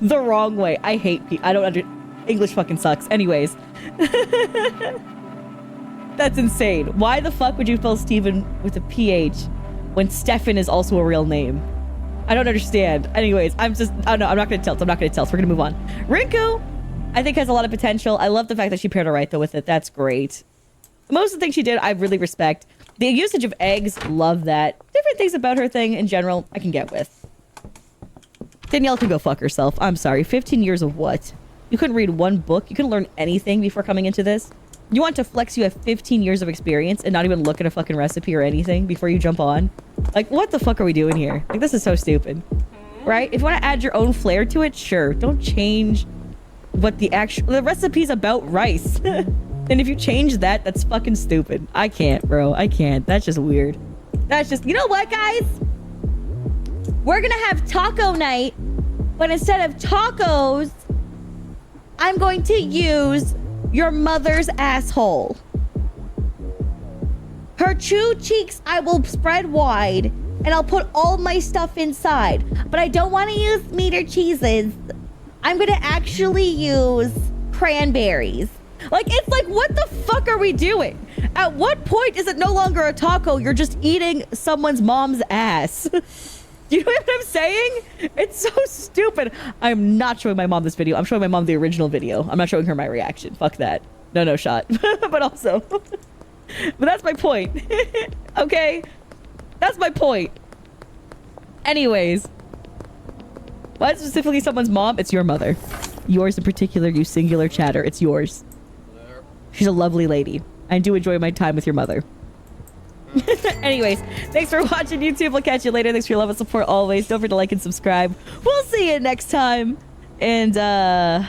The wrong way. I hate people. I don't English fucking sucks. Anyways. That's insane. Why the fuck would you spell Steven with a PH when Stefan is also a real name? I don't understand. Anyways, I'm not gonna tilt. I'm not gonna tilt. We're gonna move on. Rinku, I think, has a lot of potential. I love the fact that she paired Araitha with it. That's great. Most of the things she did, I really respect. The usage of eggs, love that. Different things about her thing in general, I can get with. Danielle can go fuck herself. I'm sorry. 15 years of what? You couldn't read one book? You couldn't learn anything before coming into this? You want to flex you have 15 years of experience and not even look at a fucking recipe or anything before you jump on? Like, what the fuck are we doing here? Like, this is so stupid. Right? If you want to add your own flair to it, sure. Don't change what the recipe's about rice. And if you change that, that's fucking stupid. I can't, bro. I can't. That's just weird. That's just... You know what, guys? We're gonna have taco night, but instead of tacos, I'm going to use your mother's asshole. Her chew cheeks I will spread wide, and I'll put all my stuff inside. But I don't want to use meat or cheeses. I'm gonna actually use cranberries. Like, it's like, what the fuck are we doing? At what point is it no longer a taco? You're just eating someone's mom's ass. You know what I'm saying? It's so stupid. I'm not showing my mom this video. I'm showing my mom the original video. I'm not showing her my reaction. Fuck that. No shot. But also, but that's my point. Okay? That's my point. Anyways. Why specifically someone's mom? It's your mother. Yours in particular, you singular chatter. It's yours. She's a lovely lady. I do enjoy my time with your mother. Anyways, thanks for watching, YouTube. We'll catch you later. Thanks for your love and support always. Don't forget to like and subscribe. We'll see you next time. And I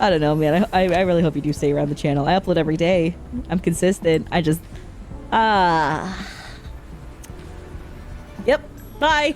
don't know, man. I really hope you do stay around the channel. I upload every day. I'm consistent. I just yep. Bye.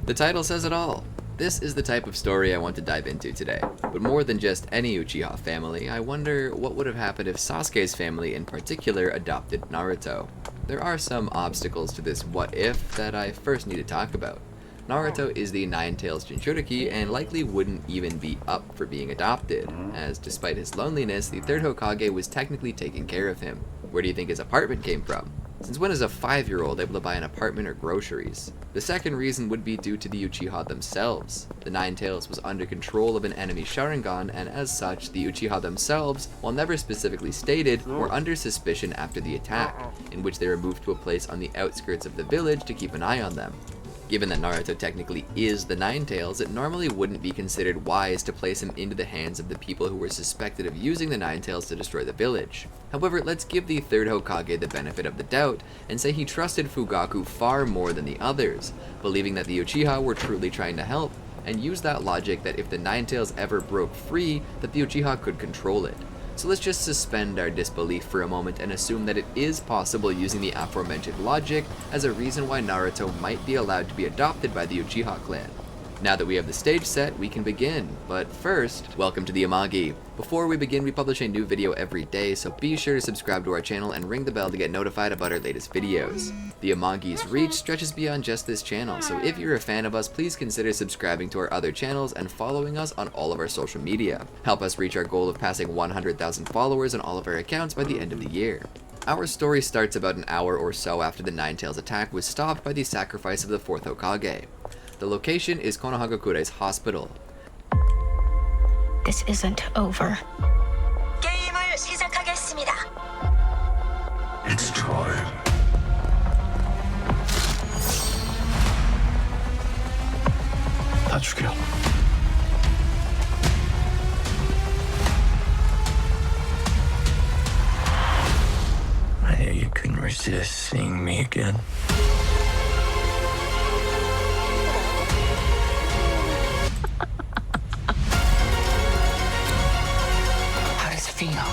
The title says it all. This is the type of story I want to dive into today. But more than just any Uchiha family, I wonder what would have happened if Sasuke's family in particular adopted Naruto. There are some obstacles to this what if that I first need to talk about. Naruto is the Nine-Tails Jinchuriki and likely wouldn't even be up for being adopted, as despite his loneliness, the third Hokage was technically taking care of him. Where do you think his apartment came from? Since when is a 5-year-old able to buy an apartment or groceries? The second reason would be due to the Uchiha themselves. The Nine-Tails was under control of an enemy Sharingan, and as such, the Uchiha themselves, while never specifically stated, were under suspicion after the attack, in which they were moved to a place on the outskirts of the village to keep an eye on them. Given that Naruto technically is the Nine-Tails, it normally wouldn't be considered wise to place him into the hands of the people who were suspected of using the Nine-Tails to destroy the village. However, let's give the third Hokage the benefit of the doubt and say he trusted Fugaku far more than the others, believing that the Uchiha were truly trying to help, and used that logic that if the Nine-Tails ever broke free, that the Uchiha could control it. So let's just suspend our disbelief for a moment and assume that it is possible using the aforementioned logic as a reason why Naruto might be allowed to be adopted by the Uchiha clan. Now that we have the stage set, we can begin, but first, welcome to the Amagi. Before we begin, we publish a new video every day, so be sure to subscribe to our channel and ring the bell to get notified about our latest videos. The Amagi's reach stretches beyond just this channel, so if you're a fan of us, please consider subscribing to our other channels and following us on all of our social media. Help us reach our goal of passing 100,000 followers on all of our accounts by the end of the year. Our story starts about an hour or so after the Nine-Tails attack was stopped by the sacrifice of the 4th Hokage. The location is Konohagakure's hospital. This isn't over. It's time. 다 죽여. I knew you couldn't resist seeing me again. feel?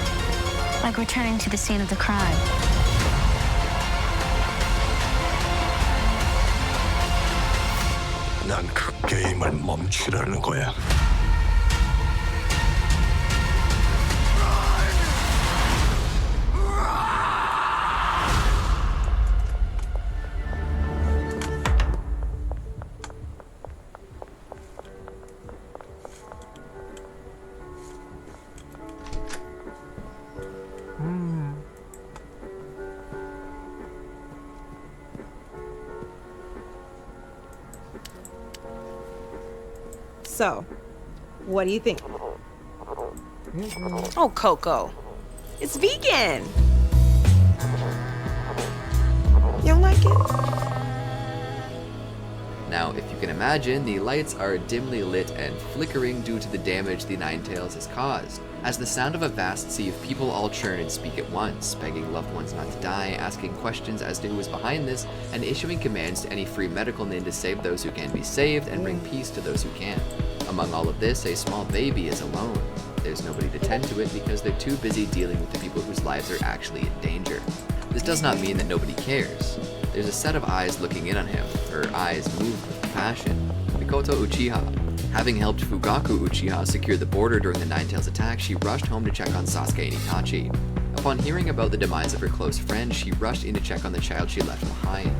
Like returning to the scene of the crime. 난 그 게임을 멈추라는 거야. So, what do you think? Oh, Coco. It's vegan. You don't like it? Now, if you can imagine, the lights are dimly lit and flickering due to the damage the Ninetales has caused, as the sound of a vast sea of people all churn and speak at once, begging loved ones not to die, asking questions as to who is behind this, and issuing commands to any free medical nin to save those who can be saved and bring peace to those who can't. Among all of this, a small baby is alone. There's nobody to tend to it because they're too busy dealing with the people whose lives are actually in danger. This does not mean that nobody cares. There's a set of eyes looking in on him, her eyes moved with passion. Mikoto Uchiha. Having helped Fugaku Uchiha secure the border during the Ninetales attack, she rushed home to check on Sasuke and Itachi. Upon hearing about the demise of her close friend, she rushed in to check on the child she left behind,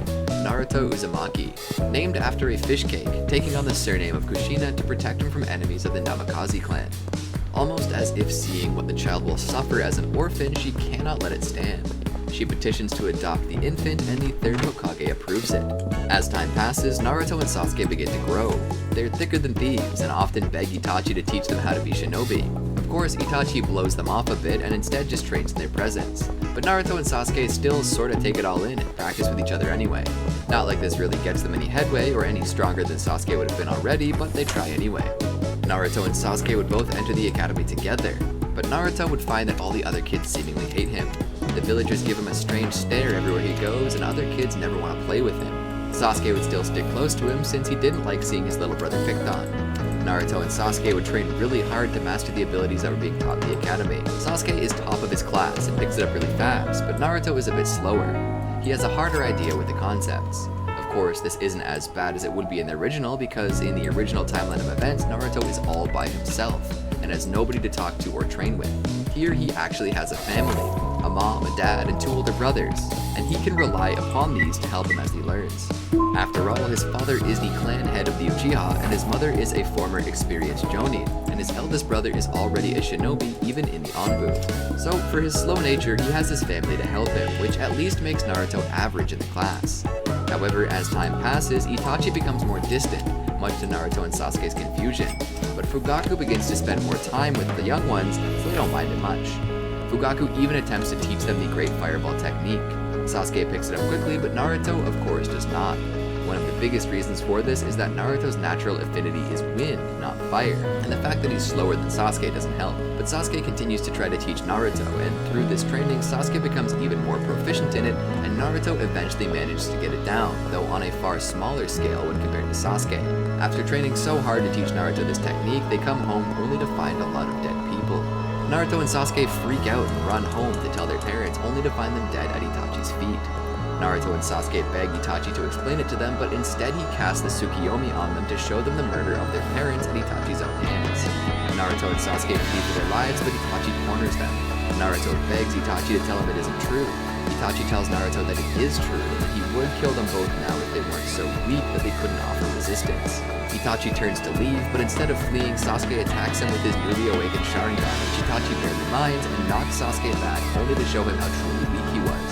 Naruto Uzumaki, named after a fish cake, taking on the surname of Kushina to protect him from enemies of the Namikaze clan. Almost as if seeing what the child will suffer as an orphan, she cannot let it stand. She petitions to adopt the infant, and the third Hokage approves it. As time passes, Naruto and Sasuke begin to grow. They're thicker than thieves, and often beg Itachi to teach them how to be shinobi. Of course, Itachi blows them off a bit, and instead just trains in their presence. But Naruto and Sasuke still sorta take it all in, and practice with each other anyway. Not like this really gets them any headway, or any stronger than Sasuke would have been already, but they try anyway. Naruto and Sasuke would both enter the academy together, but Naruto would find that all the other kids seemingly hate him. The villagers give him a strange stare everywhere he goes, and other kids never want to play with him. Sasuke would still stick close to him since he didn't like seeing his little brother picked on. Naruto and Sasuke would train really hard to master the abilities that were being taught in the academy. Sasuke is top of his class and picks it up really fast, but Naruto is a bit slower. He has a harder idea with the concepts. Of course, this isn't as bad as it would be in the original, because in the original timeline of events, Naruto is all by himself, and has nobody to talk to or train with. Here he actually has a family, a mom, a dad, and 2 older brothers, and he can rely upon these to help him as he learns. After all, his father is the clan head of the Uchiha, and his mother is a former experienced Jonin, and his eldest brother is already a shinobi even in the Anbu. So for his slow nature, he has his family to help him, which at least makes Naruto average in the class. However, as time passes, Itachi becomes more distant, much to Naruto and Sasuke's confusion, but Fugaku begins to spend more time with the young ones, so they don't mind it much. Fugaku even attempts to teach them the Great Fireball technique. Sasuke picks it up quickly, but Naruto, of course, does not. One of the biggest reasons for this is that Naruto's natural affinity is wind, not fire, and the fact that he's slower than Sasuke doesn't help. But Sasuke continues to try to teach Naruto, and through this training, Sasuke becomes even more proficient in it, and Naruto eventually manages to get it down, though on a far smaller scale when compared to Sasuke. After training so hard to teach Naruto this technique, they come home only to find a lot of dead people. Naruto and Sasuke freak out and run home to tell their parents, only to find them dead at Itachi's feet. Naruto and Sasuke beg Itachi to explain it to them, but instead he casts the Tsukiyomi on them to show them the murder of their parents at Itachi's own hands. Naruto and Sasuke flee for their lives, but Itachi corners them. Naruto begs Itachi to tell him it isn't true. Itachi tells Naruto that it is true, and that he would kill them both now if they weren't so weak that they couldn't offer resistance. Itachi turns to leave, but instead of fleeing, Sasuke attacks him with his newly awakened Sharingan, which Itachi barely minds, and knocks Sasuke back, only to show him how truly weak he was.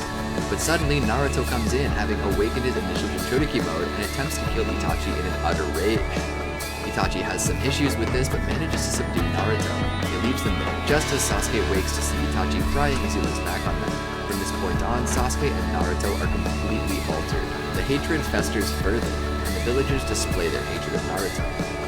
But suddenly, Naruto comes in, having awakened his initial Jinchuriki mode, and attempts to kill Itachi in an utter rage. Itachi has some issues with this, but manages to subdue Naruto. He leaves them there, just as Sasuke wakes to see Itachi crying as he looks back on them. From this point on, Sasuke and Naruto are completely altered. The hatred festers further, and the villagers display their hatred of Naruto.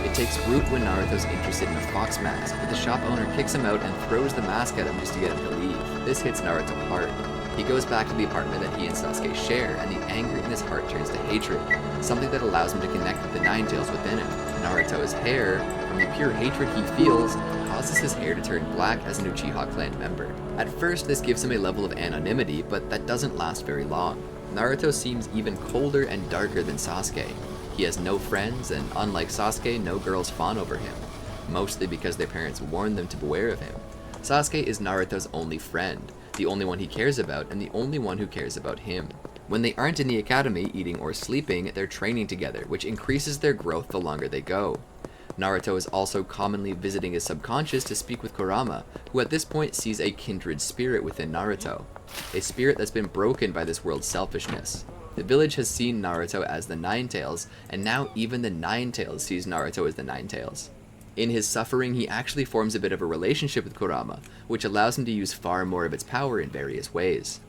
It takes root when Naruto's interested in a fox mask, but the shop owner kicks him out and throws the mask at him just to get him to leave. This hits Naruto hard. He goes back to the apartment that he and Sasuke share, and the anger in his heart turns to hatred. something that allows him to connect with the Nine Tails within him. Naruto's hair, from the pure hatred he feels, causes his hair to turn black as an Uchiha clan member. At first, this gives him a level of anonymity, but that doesn't last very long. Naruto seems even colder and darker than Sasuke. He has no friends, and unlike Sasuke, no girls fawn over him, mostly because their parents warned them to beware of him. Sasuke is Naruto's only friend, the only one he cares about, and the only one who cares about him. When they aren't in the academy, eating or sleeping, they're training together, which increases their growth the longer they go. Naruto is also commonly visiting his subconscious to speak with Kurama, who at this point sees a kindred spirit within Naruto, a spirit that's been broken by this world's selfishness. The village has seen Naruto as the Nine Tails, and now even the Nine Tails sees Naruto as the Nine Tails. In his suffering, he actually forms a bit of a relationship with Kurama, which allows him to use far more of its power in various ways.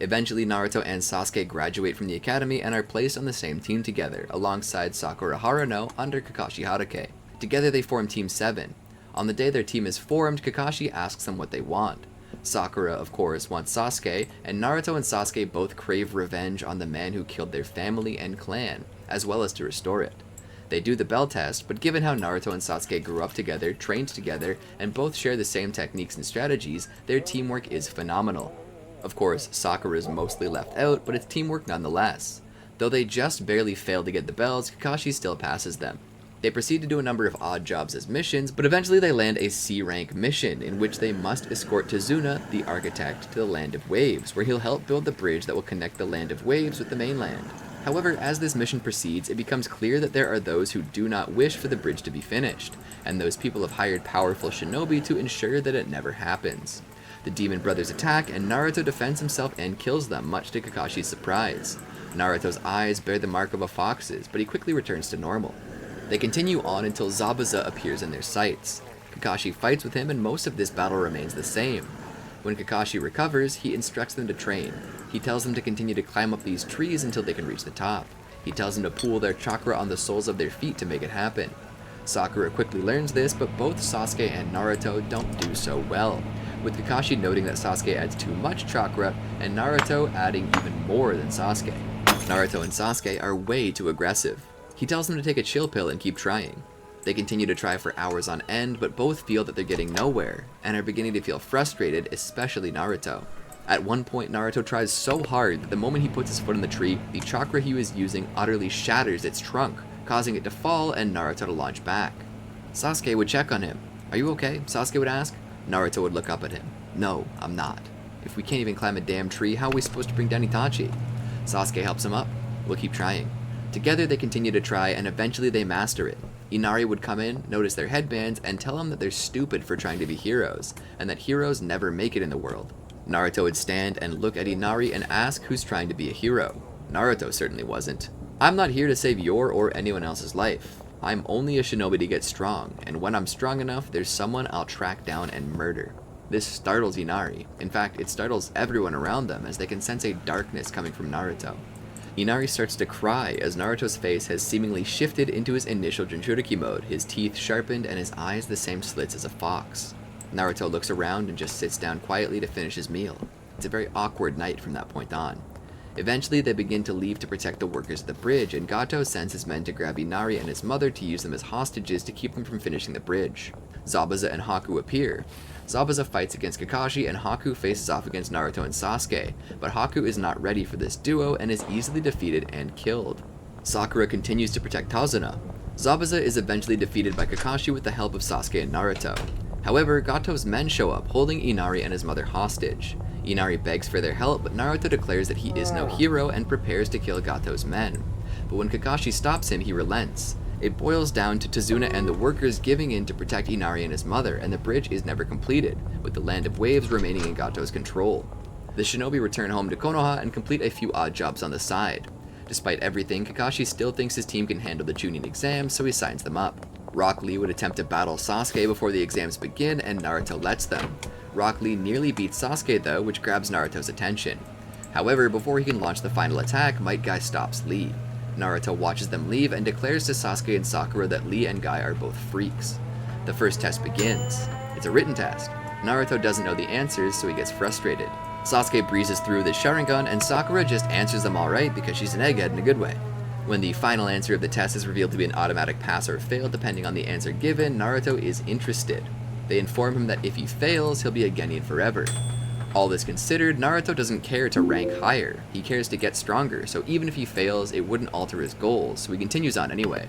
Eventually, Naruto and Sasuke graduate from the academy and are placed on the same team together, alongside Sakura Haruno under Kakashi Hatake. Together they form Team 7. On the day their team is formed, Kakashi asks them what they want. Sakura, of course, wants Sasuke, and Naruto and Sasuke both crave revenge on the man who killed their family and clan, as well as to restore it. They do the bell test, but given how Naruto and Sasuke grew up together, trained together, and both share the same techniques and strategies, their teamwork is phenomenal. Of course, Sakura is mostly left out, but it's teamwork nonetheless. Though they just barely fail to get the bells, Kakashi still passes them. They proceed to do a number of odd jobs as missions, but eventually they land a C-rank mission in which they must escort Tazuna, the architect, to the Land of Waves, where he'll help build the bridge that will connect the Land of Waves with the mainland. However, as this mission proceeds, it becomes clear that there are those who do not wish for the bridge to be finished, and those people have hired powerful shinobi to ensure that it never happens. The Demon Brothers attack, and Naruto defends himself and kills them, much to Kakashi's surprise. Naruto's eyes bear the mark of a fox's, but he quickly returns to normal. They continue on until Zabuza appears in their sights. Kakashi fights with him, and most of this battle remains the same. When Kakashi recovers, he instructs them to train. He tells them to continue to climb up these trees until they can reach the top. He tells them to pool their chakra on the soles of their feet to make it happen. Sakura quickly learns this, but both Sasuke and Naruto don't do so well, with Kakashi noting that Sasuke adds too much chakra, and Naruto adding even more than Sasuke. Naruto and Sasuke are way too aggressive. He tells them to take a chill pill and keep trying. They continue to try for hours on end, but both feel that they're getting nowhere, and are beginning to feel frustrated, especially Naruto. At one point, Naruto tries so hard that the moment he puts his foot in the tree, the chakra he was using utterly shatters its trunk, causing it to fall and Naruto to launch back. Sasuke would check on him. "Are you okay?" Sasuke would ask. Naruto would look up at him. "No, I'm not. If we can't even climb a damn tree, how are we supposed to bring down Itachi?" Sasuke helps him up. "We'll keep trying." Together they continue to try, and eventually they master it. Inari would come in, notice their headbands, and tell them that they're stupid for trying to be heroes, and that heroes never make it in the world. Naruto would stand and look at Inari and ask who's trying to be a hero. Naruto certainly wasn't. "I'm not here to save your or anyone else's life. I'm only a shinobi to get strong, and when I'm strong enough, there's someone I'll track down and murder." This startles Inari. In fact, it startles everyone around them as they can sense a darkness coming from Naruto. Inari starts to cry as Naruto's face has seemingly shifted into his initial Jinchuriki mode, his teeth sharpened and his eyes the same slits as a fox. Naruto looks around and just sits down quietly to finish his meal. It's a very awkward night from that point on. Eventually, they begin to leave to protect the workers of the bridge, and Gato sends his men to grab Inari and his mother to use them as hostages to keep them from finishing the bridge. Zabuza and Haku appear. Zabuza fights against Kakashi, and Haku faces off against Naruto and Sasuke, but Haku is not ready for this duo and is easily defeated and killed. Sakura continues to protect Tazuna. Zabuza is eventually defeated by Kakashi with the help of Sasuke and Naruto. However, Gato's men show up, holding Inari and his mother hostage. Inari begs for their help, but Naruto declares that he is no hero and prepares to kill Gato's men. But when Kakashi stops him, he relents. It boils down to Tazuna and the workers giving in to protect Inari and his mother, and the bridge is never completed, with the Land of Waves remaining in Gato's control. The shinobi return home to Konoha and complete a few odd jobs on the side. Despite everything, Kakashi still thinks his team can handle the Chunin exams, so he signs them up. Rock Lee would attempt to battle Sasuke before the exams begin, and Naruto lets them. Rock Lee nearly beats Sasuke though, which grabs Naruto's attention. However, before he can launch the final attack, Might Guy stops Lee. Naruto watches them leave and declares to Sasuke and Sakura that Lee and Guy are both freaks. The first test begins. It's a written test. Naruto doesn't know the answers, so he gets frustrated. Sasuke breezes through the Sharingan, and Sakura just answers them alright because she's an egghead in a good way. When the final answer of the test is revealed to be an automatic pass or fail depending on the answer given, Naruto is interested. They inform him that if he fails, he'll be a genin forever. All this considered, Naruto doesn't care to rank higher. He cares to get stronger, so even if he fails, it wouldn't alter his goals, so he continues on anyway.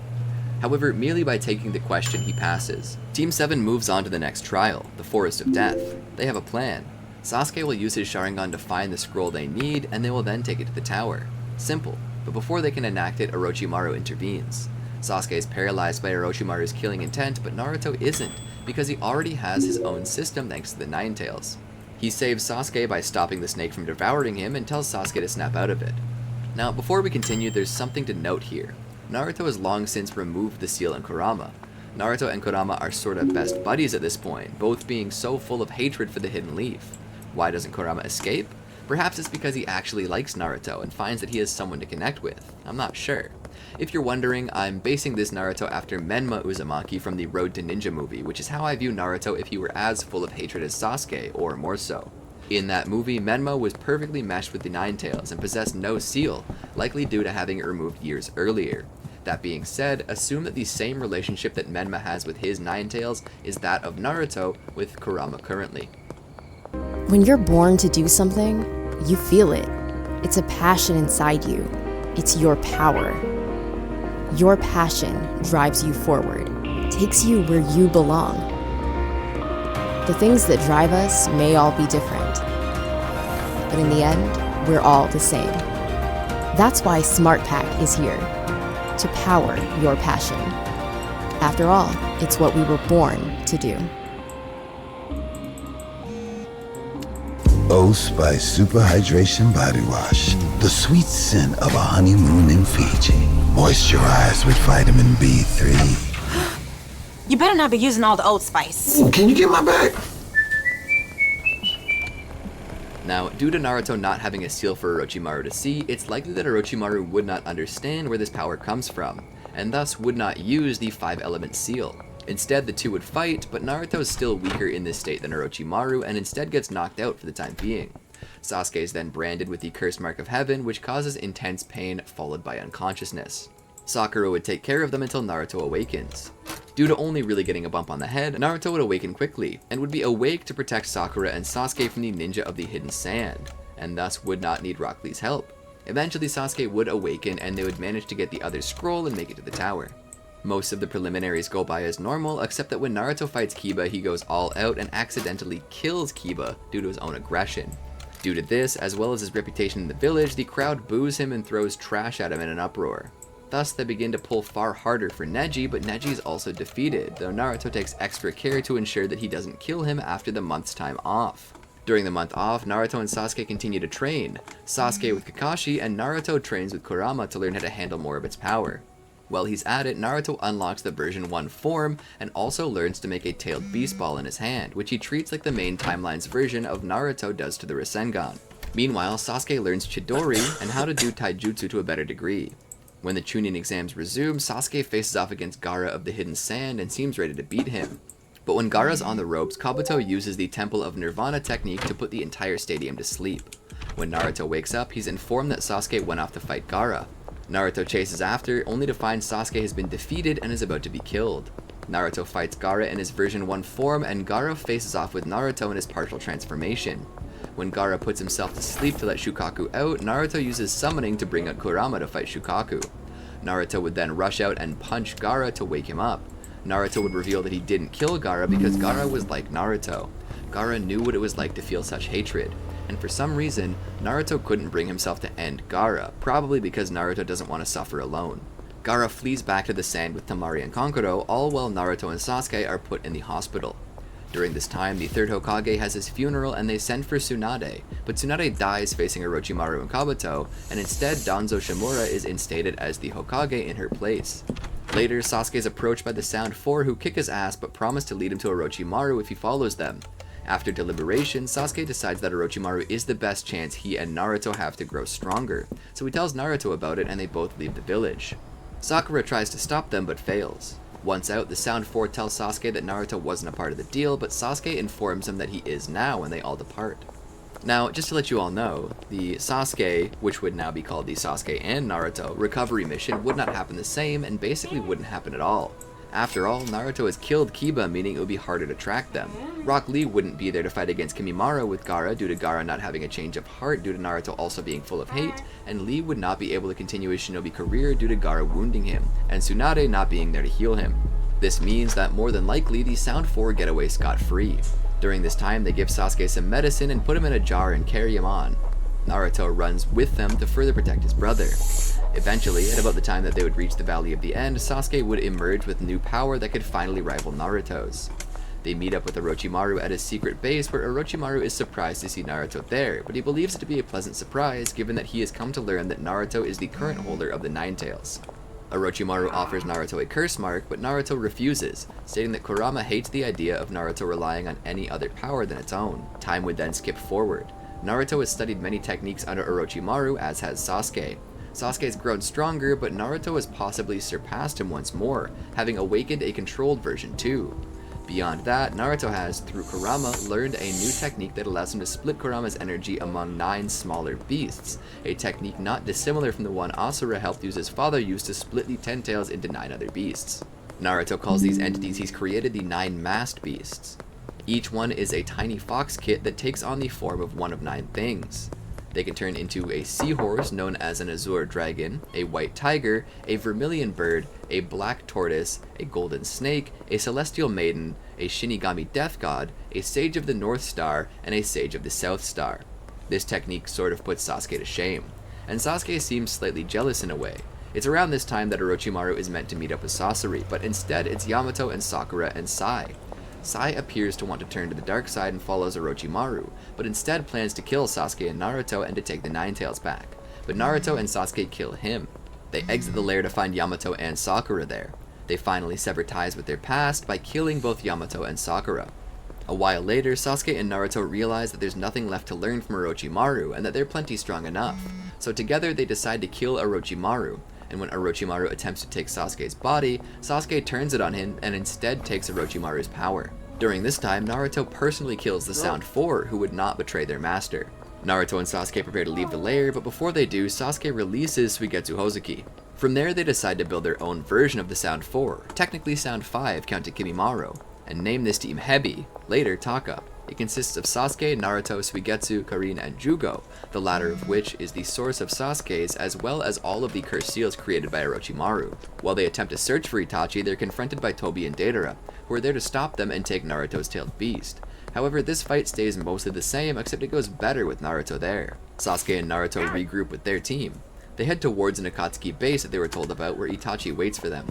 However, merely by taking the question, he passes. Team 7 moves on to the next trial, the Forest of Death. They have a plan. Sasuke will use his Sharingan to find the scroll they need, and they will then take it to the tower. Simple, but before they can enact it, Orochimaru intervenes. Sasuke is paralyzed by Orochimaru's killing intent, but Naruto isn't, because he already has his own system thanks to the Nine Tails. He saves Sasuke by stopping the snake from devouring him and tells Sasuke to snap out of it. Now, before we continue, there's something to note here. Naruto has long since removed the seal in Kurama. Naruto and Kurama are sort of best buddies at this point, both being so full of hatred for the Hidden Leaf. Why doesn't Kurama escape? Perhaps it's because he actually likes Naruto and finds that he has someone to connect with. I'm not sure. If you're wondering, I'm basing this Naruto after Menma Uzumaki from the Road to Ninja movie, which is how I view Naruto if he were as full of hatred as Sasuke, or more so. In that movie, Menma was perfectly meshed with the Nine Tails and possessed no seal, likely due to having it removed years earlier. That being said, assume that the same relationship that Menma has with his Nine Tails is that of Naruto with Kurama currently. When you're born to do something, you feel it. It's a passion inside you. It's your power. Your passion drives you forward, takes you where you belong. The things that drive us may all be different, but in the end, we're all the same. That's why Smart Pack is here, to power your passion. After all, it's what we were born to do. Old Spice Super Hydration Body Wash. The sweet scent of a honeymoon in Fiji. Moisturized with vitamin B3. You better not be using all the Old Spice. Ooh, can you get my bag? Now, due to Naruto not having a seal for Orochimaru to see, it's likely that Orochimaru would not understand where this power comes from, and thus would not use the 5-element seal. Instead, the two would fight, but Naruto is still weaker in this state than Orochimaru and instead gets knocked out for the time being. Sasuke is then branded with the Curse Mark of Heaven, which causes intense pain followed by unconsciousness. Sakura would take care of them until Naruto awakens. Due to only really getting a bump on the head, Naruto would awaken quickly, and would be awake to protect Sakura and Sasuke from the ninja of the hidden sand, and thus would not need Rock Lee's help. Eventually Sasuke would awaken and they would manage to get the other scroll and make it to the tower. Most of the preliminaries go by as normal, except that when Naruto fights Kiba, he goes all out and accidentally kills Kiba due to his own aggression. Due to this, as well as his reputation in the village, the crowd boos him and throws trash at him in an uproar. Thus, they begin to pull far harder for Neji, but Neji is also defeated, though Naruto takes extra care to ensure that he doesn't kill him after the month's time off. During the month off, Naruto and Sasuke continue to train, Sasuke with Kakashi, and Naruto trains with Kurama to learn how to handle more of its power. While he's at it, Naruto unlocks the version 1 form, and also learns to make a tailed beast ball in his hand, which he treats like the main timeline's version of Naruto does to the Rasengan. Meanwhile, Sasuke learns Chidori, and how to do taijutsu to a better degree. When the Chunin exams resume, Sasuke faces off against Gaara of the Hidden Sand and seems ready to beat him. But when Gaara's on the ropes, Kabuto uses the Temple of Nirvana technique to put the entire stadium to sleep. When Naruto wakes up, he's informed that Sasuke went off to fight Gaara. Naruto chases after, only to find Sasuke has been defeated and is about to be killed. Naruto fights Gaara in his version 1 form, and Gaara faces off with Naruto in his partial transformation. When Gaara puts himself to sleep to let Shukaku out, Naruto uses summoning to bring out Kurama to fight Shukaku. Naruto would then rush out and punch Gaara to wake him up. Naruto would reveal that he didn't kill Gaara because Gaara was like Naruto. Gaara knew what it was like to feel such hatred, and for some reason, Naruto couldn't bring himself to end Gaara, probably because Naruto doesn't want to suffer alone. Gaara flees back to the sand with Temari and Kankuro, all while Naruto and Sasuke are put in the hospital. During this time, the third Hokage has his funeral and they send for Tsunade, but Tsunade dies facing Orochimaru and Kabuto, and instead Danzo Shimura is instated as the Hokage in her place. Later, Sasuke is approached by the Sound Four who kick his ass but promise to lead him to Orochimaru if he follows them. After deliberation, Sasuke decides that Orochimaru is the best chance he and Naruto have to grow stronger, so he tells Naruto about it and they both leave the village. Sakura tries to stop them but fails. Once out, the Sound Four tells Sasuke that Naruto wasn't a part of the deal, but Sasuke informs him that he is now and they all depart. Now, just to let you all know, the Sasuke, which would now be called the Sasuke and Naruto, recovery mission would not happen the same and basically wouldn't happen at all. After all, Naruto has killed Kiba, meaning it would be harder to track them. Rock Lee wouldn't be there to fight against Kimimaro with Gaara due to Gaara not having a change of heart due to Naruto also being full of hate, and Lee would not be able to continue his shinobi career due to Gaara wounding him, and Tsunade not being there to heal him. This means that more than likely the Sound 4 get away scot-free. During this time, they give Sasuke some medicine and put him in a jar and carry him on. Naruto runs with them to further protect his brother. Eventually, at about the time that they would reach the Valley of the End, Sasuke would emerge with new power that could finally rival Naruto's. They meet up with Orochimaru at his secret base, where Orochimaru is surprised to see Naruto there, but he believes it to be a pleasant surprise given that he has come to learn that Naruto is the current holder of the Nine Tails. Orochimaru offers Naruto a curse mark, but Naruto refuses, stating that Kurama hates the idea of Naruto relying on any other power than its own. Time would then skip forward. Naruto has studied many techniques under Orochimaru, as has Sasuke. Sasuke has grown stronger, but Naruto has possibly surpassed him once more, having awakened a controlled version too. Beyond that, Naruto has, through Kurama, learned a new technique that allows him to split Kurama's energy among 9 smaller beasts, a technique not dissimilar from the one Asura helped use his father used to split the 10 tails into 9 other beasts. Naruto calls these entities he's created the 9 masked beasts. Each one is a tiny fox kit that takes on the form of one of 9 things. They can turn into a seahorse known as an azure dragon, a white tiger, a vermilion bird, a black tortoise, a golden snake, a celestial maiden, a Shinigami death god, a sage of the North Star, and a sage of the South Star. This technique sort of puts Sasuke to shame, and Sasuke seems slightly jealous in a way. It's around this time that Orochimaru is meant to meet up with Sasori, but instead it's Yamato and Sakura and Sai. Sai appears to want to turn to the dark side and follows Orochimaru, but instead plans to kill Sasuke and Naruto and to take the Nine Tails back. But Naruto and Sasuke kill him. They exit the lair to find Yamato and Sakura there. They finally sever ties with their past by killing both Yamato and Sakura. A while later, Sasuke and Naruto realize that there's nothing left to learn from Orochimaru and that they're plenty strong enough. So together they decide to kill Orochimaru, and when Orochimaru attempts to take Sasuke's body, Sasuke turns it on him and instead takes Orochimaru's power. During this time, Naruto personally kills the Sound 4, who would not betray their master. Naruto and Sasuke prepare to leave the lair, but before they do, Sasuke releases Suigetsu Hozuki. From there, they decide to build their own version of the Sound 4, technically Sound 5 counting Kimimaro, and name this team Hebi, later Taka. It consists of Sasuke, Naruto, Suigetsu, Karin, and Jugo, the latter of which is the source of Sasuke's as well as all of the cursed seals created by Orochimaru. While they attempt to search for Itachi, they're confronted by Tobi and Deidara, who are there to stop them and take Naruto's tailed beast. However, this fight stays mostly the same, except it goes better with Naruto there. Sasuke and Naruto regroup with their team. They head towards an Akatsuki base that they were told about, where Itachi waits for them.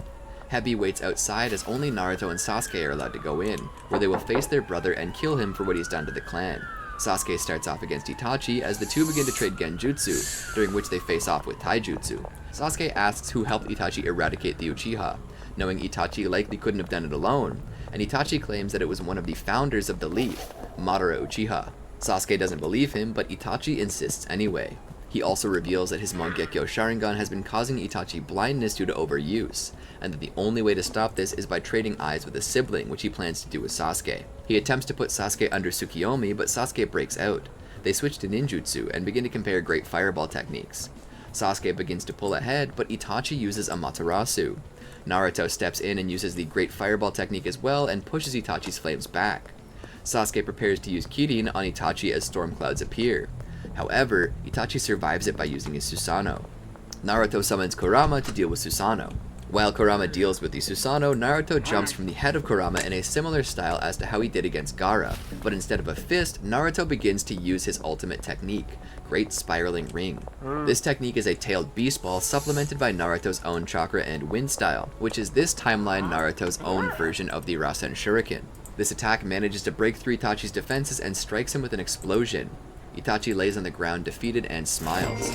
Hebi waits outside as only Naruto and Sasuke are allowed to go in, where they will face their brother and kill him for what he's done to the clan. Sasuke starts off against Itachi as the two begin to trade genjutsu, during which they face off with taijutsu. Sasuke asks who helped Itachi eradicate the Uchiha, knowing Itachi likely couldn't have done it alone, and Itachi claims that it was one of the founders of the leaf, Madara Uchiha. Sasuke doesn't believe him, but Itachi insists anyway. He also reveals that his Mangekyo Sharingan has been causing Itachi blindness due to overuse, and that the only way to stop this is by trading eyes with a sibling, which he plans to do with Sasuke. He attempts to put Sasuke under Tsukiyomi, but Sasuke breaks out. They switch to ninjutsu and begin to compare great fireball techniques. Sasuke begins to pull ahead, but Itachi uses Amaterasu. Naruto steps in and uses the great fireball technique as well and pushes Itachi's flames back. Sasuke prepares to use Kirin on Itachi as storm clouds appear. However, Itachi survives it by using his Susanoo. Naruto summons Kurama to deal with Susanoo. While Kurama deals with the Susanoo, Naruto jumps from the head of Kurama in a similar style as to how he did against Gaara, but instead of a fist, Naruto begins to use his ultimate technique, Great Spiraling Ring. This technique is a tailed beast ball supplemented by Naruto's own chakra and wind style, which is this timeline Naruto's own version of the Rasen Shuriken. This attack manages to break through Itachi's defenses and strikes him with an explosion. Itachi lays on the ground defeated and smiles.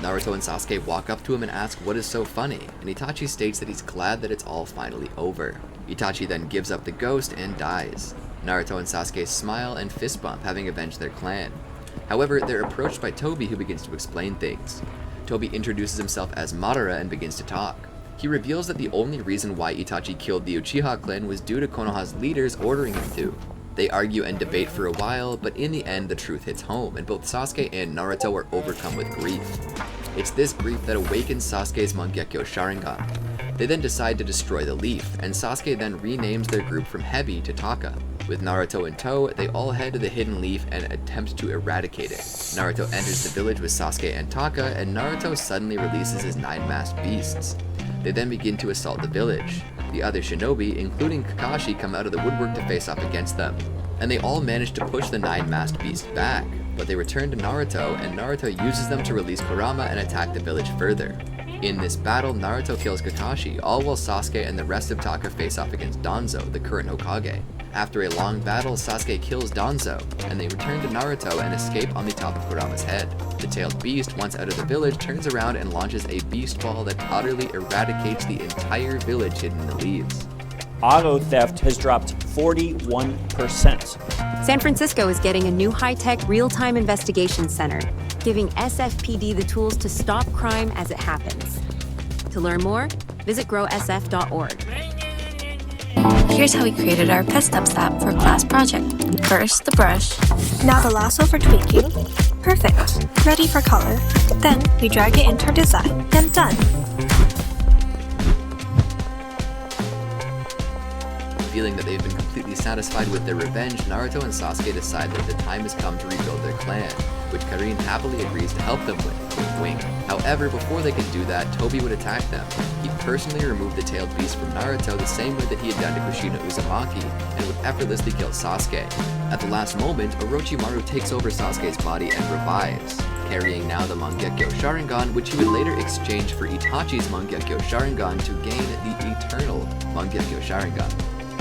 Naruto and Sasuke walk up to him and ask what is so funny, and Itachi states that he's glad that it's all finally over. Itachi then gives up the ghost and dies. Naruto and Sasuke smile and fist bump, having avenged their clan. However, they're approached by Tobi, who begins to explain things. Tobi introduces himself as Madara and begins to talk. He reveals that the only reason why Itachi killed the Uchiha clan was due to Konoha's leaders ordering him to. They argue and debate for a while, but in the end the truth hits home, and both Sasuke and Naruto are overcome with grief. It's this grief that awakens Sasuke's Mangekyo Sharingan. They then decide to destroy the leaf, and Sasuke then renames their group from Hebi to Taka. With Naruto in tow, they all head to the hidden leaf and attempt to eradicate it. Naruto enters the village with Sasuke and Taka, and Naruto suddenly releases his 9 masked beasts. They then begin to assault the village. The other shinobi, including Kakashi, come out of the woodwork to face off against them. And they all manage to push the 9 masked beasts back, but they return to Naruto, and Naruto uses them to release Kurama and attack the village further. In this battle, Naruto kills Kakashi, all while Sasuke and the rest of Taka face off against Danzo, the current Hokage. After a long battle, Sasuke kills Danzo, and they return to Naruto and escape on the top of Kurama's head. The tailed beast, once out of the village, turns around and launches a beast ball that utterly eradicates the entire village hidden in the leaves. Auto theft has dropped 41%. San Francisco is getting a new high-tech real-time investigation center, giving SFPD the tools to stop crime as it happens. To learn more, visit growsf.org. Here's how we created our Pest Ups app for a class project. First, the brush. Now the lasso for tweaking. Perfect. Ready for color. Then we drag it into our design and done. Feeling that they've been completely satisfied with their revenge, Naruto and Sasuke decide that the time has come to rebuild their clan, which Karin happily agrees to help them with, wink. However, before they can do that, Tobi would attack them. He'd personally remove the tailed beast from Naruto the same way that he had done to Kushina Uzumaki, and would effortlessly kill Sasuke. At the last moment, Orochimaru takes over Sasuke's body and revives, carrying now the Mangekyo Sharingan, which he would later exchange for Itachi's Mangekyo Sharingan to gain the eternal Mangekyo Sharingan.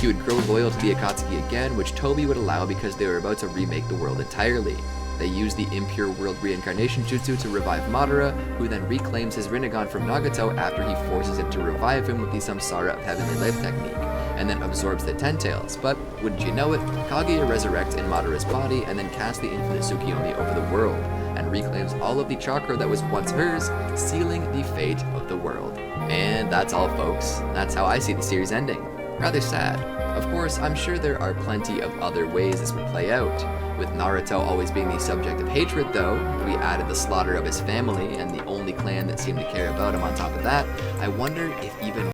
He would grow loyal to the Akatsuki again, which Tobi would allow because they were about to remake the world entirely. They use the Impure World Reincarnation Jutsu to revive Madara, who then reclaims his Rinnegan from Nagato after he forces him to revive him with the Samsara of Heavenly Life technique, and then absorbs the Ten Tails. But, wouldn't you know it, Kaguya resurrects in Madara's body and then casts the Infinite Tsukiyomi over the world, and reclaims all of the chakra that was once hers, sealing the fate of the world. And that's all, folks. That's how I see the series ending. Rather sad. Of course, I'm sure there are plenty of other ways this would play out. With Naruto always being the subject of hatred though, if we added the slaughter of his family and the only clan that seemed to care about him on top of that, I wonder if even